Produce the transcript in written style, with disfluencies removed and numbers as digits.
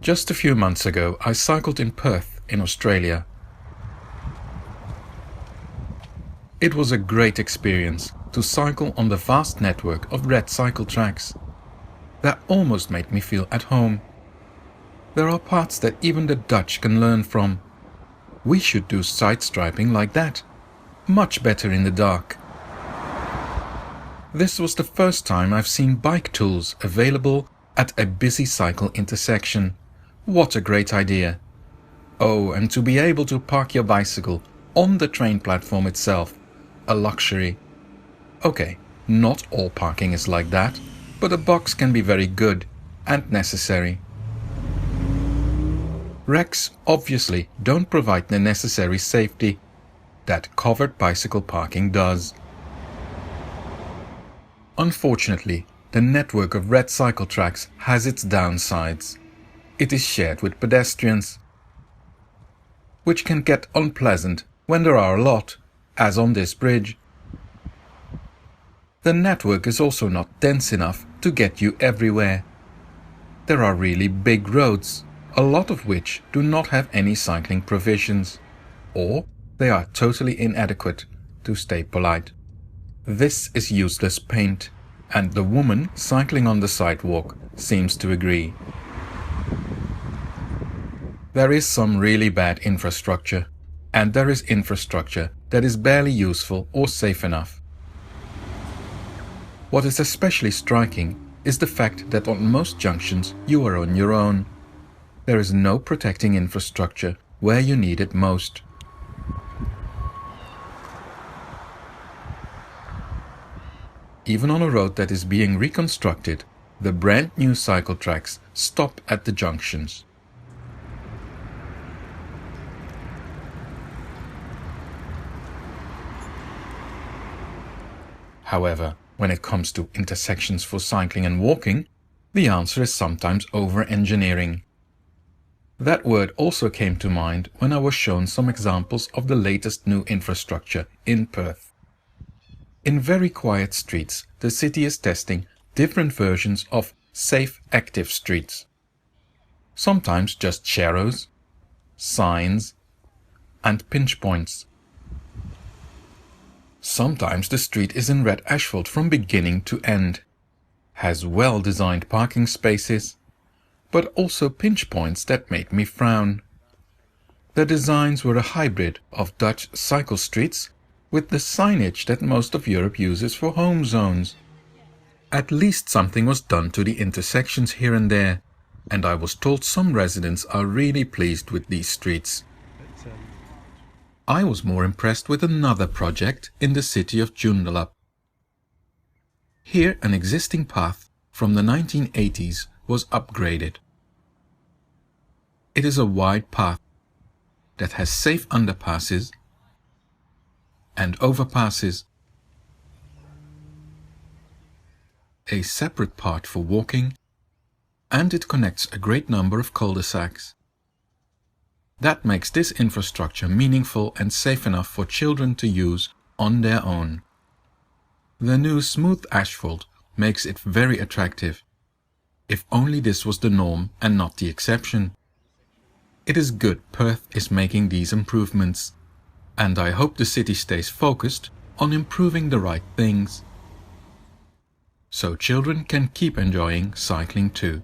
Just a few months ago, I cycled in Perth, in Australia. It was a great experience to cycle on the vast network of red cycle tracks. That almost made me feel at home. There are parts that even the Dutch can learn from. We should do side striping like that. Much better in the dark. This was the first time I've seen bike tools available at a busy cycle intersection. What a great idea! Oh, and to be able to park your bicycle on the train platform itself. A luxury. Okay, not all parking is like that, but a box can be very good and necessary. Wrecks obviously don't provide the necessary safety that covered bicycle parking does. Unfortunately, the network of red cycle tracks has its downsides. It is shared with pedestrians, which can get unpleasant when there are a lot, as on this bridge. The network is also not dense enough to get you everywhere. There are really big roads, a lot of which do not have any cycling provisions, or they are totally inadequate, to stay polite. This is useless paint, and the woman cycling on the sidewalk seems to agree. There is some really bad infrastructure, and there is infrastructure that is barely useful or safe enough. What is especially striking is the fact that on most junctions you are on your own. There is no protecting infrastructure where you need it most. Even on a road that is being reconstructed, the brand new cycle tracks stop at the junctions. However, when it comes to intersections for cycling and walking, the answer is sometimes over-engineering. That word also came to mind when I was shown some examples of the latest new infrastructure in Perth. In very quiet streets, the city is testing different versions of safe active streets. Sometimes just sharrows, signs, and pinch points. Sometimes the street is in red asphalt from beginning to end, has well-designed parking spaces, but also pinch points that made me frown. The designs were a hybrid of Dutch cycle streets with the signage that most of Europe uses for home zones. At least something was done to the intersections here and there, and I was told some residents are really pleased with these streets. I was more impressed with another project in the city of Joondalup. Here an existing path from the 1980s was upgraded. It is a wide path that has safe underpasses and overpasses, a separate part for walking, and it connects a great number of cul-de-sacs. That makes this infrastructure meaningful and safe enough for children to use on their own. The new smooth asphalt makes it very attractive. If only this was the norm and not the exception. It is good Perth is making these improvements, and I hope the city stays focused on improving the right things, so children can keep enjoying cycling too.